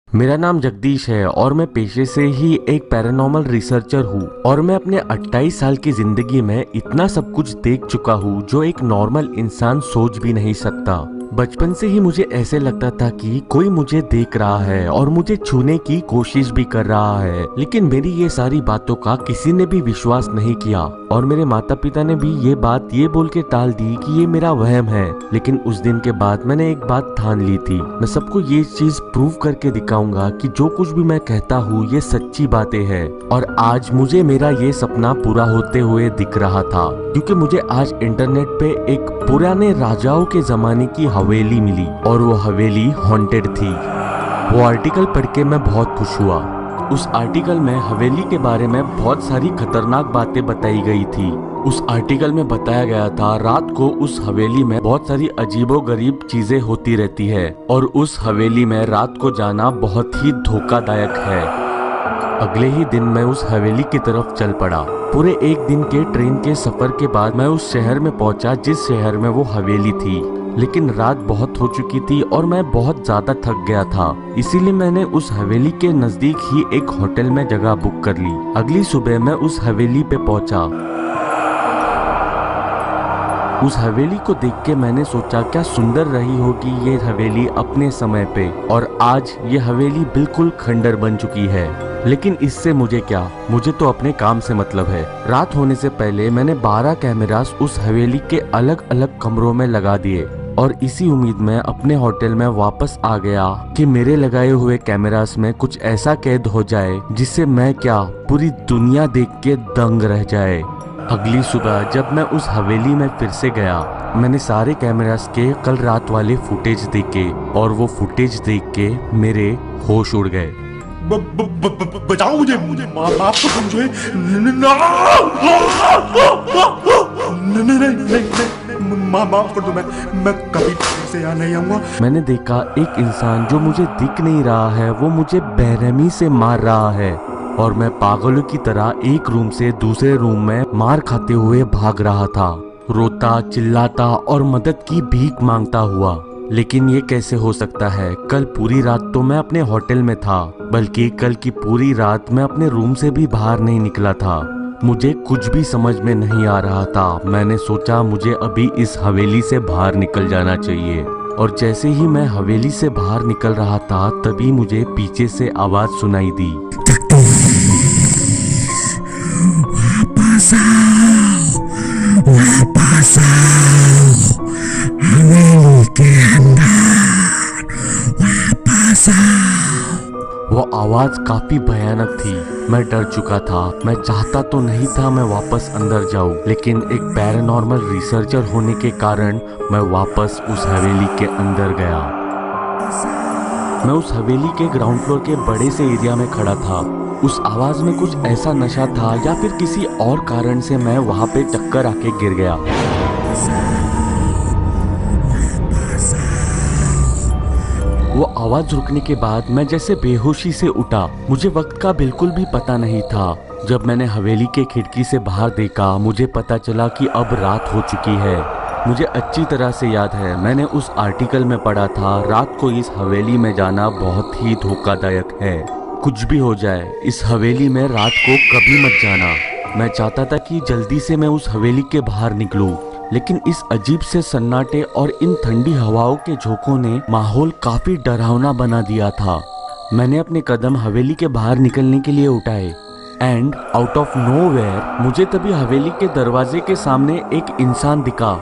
मेरा नाम जगदीश है और मैं पेशे से ही एक पैरानॉर्मल रिसर्चर हूँ और मैं अपने 28 साल की जिंदगी में इतना सब कुछ देख चुका हूँ जो एक नॉर्मल इंसान सोच भी नहीं सकता। बचपन से ही मुझे ऐसे लगता था कि कोई मुझे देख रहा है और मुझे छूने की कोशिश भी कर रहा है, लेकिन मेरी ये सारी बातों का किसी ने भी विश्वास नहीं किया और मेरे माता पिता ने भी ये बात ये बोल के टाल दी कि ये मेरा वहम है। लेकिन उस दिन के बाद मैंने एक बात ठान ली थी, मैं सबको ये चीज प्रूव करके दिखाऊंगा कि जो कुछ भी मैं कहता हूँ ये सच्ची बातें हैं। और आज मुझे मेरा ये सपना पूरा होते हुए दिख रहा था, क्योंकि मुझे आज इंटरनेट पे एक पुराने राजाओं के जमाने की हवेली मिली और वो हवेली हॉन्टेड थी। वो आर्टिकल पढ़ के मैं बहुत खुश हुआ। उस आर्टिकल में हवेली के बारे में बहुत सारी खतरनाक बातें बताई गई थी। उस आर्टिकल में बताया गया था रात को उस हवेली में बहुत सारी अजीबोगरीब चीजें होती रहती है और उस हवेली में रात को जाना बहुत ही धोखादायक है। अगले ही दिन मैं उस हवेली की तरफ चल पड़ा। पूरे एक दिन के ट्रेन के सफर के बाद मैं उस शहर में पहुंचा जिस शहर में वो हवेली थी, लेकिन रात बहुत हो चुकी थी और मैं बहुत ज्यादा थक गया था, इसीलिए मैंने उस हवेली के नजदीक ही एक होटल में जगह बुक कर ली। अगली सुबह मैं उस हवेली पे पहुंचा। उस हवेली को देख के मैंने सोचा क्या सुंदर रही होगी ये हवेली अपने समय पे, और आज ये हवेली बिल्कुल खंडर बन चुकी है। लेकिन इससे मुझे क्या, मुझे तो अपने काम से मतलब है। रात होने से पहले मैंने 12 कैमरास उस हवेली के अलग अलग कमरों में लगा दिए और इसी उम्मीद में अपने होटल में वापस आ गया कि मेरे लगाए हुए कैमरास में कुछ ऐसा कैद हो जाए जिससे मैं क्या, पूरी दुनिया देख के दंग रह जाए। अगली सुबह जब मैं उस हवेली में फिर से गया, मैंने सारे कैमरास के कल रात वाले फुटेज देखे और वो फुटेज देख के मेरे होश उड़ गए। बचाओ मुझे, माफ करो मुझे। माफ कर दो, मैं कभी फिर से यहाँ नहीं आऊंगा। मैंने देखा एक इंसान जो मुझे दिख नहीं रहा है वो मुझे बेरहमी से मार रहा है और मैं पागलों की तरह एक रूम से दूसरे रूम में मार खाते हुए भाग रहा था, रोता चिल्लाता और मदद की भीख मांगता हुआ। लेकिन ये कैसे हो सकता है? कल पूरी रात तो मैं अपने होटल में था, बल्कि कल की पूरी रात मैं अपने रूम से भी बाहर नहीं निकला था। मुझे कुछ भी समझ में नहीं आ रहा था। मैंने सोचा मुझे अभी इस हवेली से बाहर निकल जाना चाहिए, और जैसे ही मैं हवेली से बाहर निकल रहा था तभी मुझे पीछे से आवाज सुनाई दी। वापस आओ, वापस आओ, हवेली के अंदर वापस आओ। वो आवाज काफी भयानक थी। मैं डर चुका था। मैं चाहता तो नहीं था मैं वापस अंदर जाऊं, लेकिन एक पैरानॉर्मल रिसर्चर होने के कारण मैं वापस उस हवेली के अंदर गया। मैं उस हवेली के ग्राउंड फ्लोर के बड़े से एरिया में खड़ा था। उस आवाज में कुछ ऐसा नशा था या फिर किसी और कारण से मैं वहां पे चक्कर आके गिर गया। वो आवाज रुकने के बाद मैं जैसे बेहोशी से उठा। मुझे वक्त का बिल्कुल भी पता नहीं था। जब मैंने हवेली के खिड़की से बाहर देखा मुझे पता चला कि अब रात हो चुकी है। मुझे अच्छी तरह से याद है, मैंने उस आर्टिकल में पढ़ा था रात को इस हवेली में जाना बहुत ही धोखादायक है। कुछ भी हो जाए इस हवेली में रात को कभी मत जाना। मैं चाहता था कि जल्दी से मैं उस हवेली के बाहर निकलूं, लेकिन इस अजीब से सन्नाटे और इन ठंडी हवाओं के झोंकों ने माहौल काफी डरावना बना दिया था। मैंने अपने कदम हवेली के बाहर निकलने के लिए उठाए एंड आउट ऑफ नोवेयर मुझे तभी हवेली के दरवाजे के सामने एक इंसान दिखा।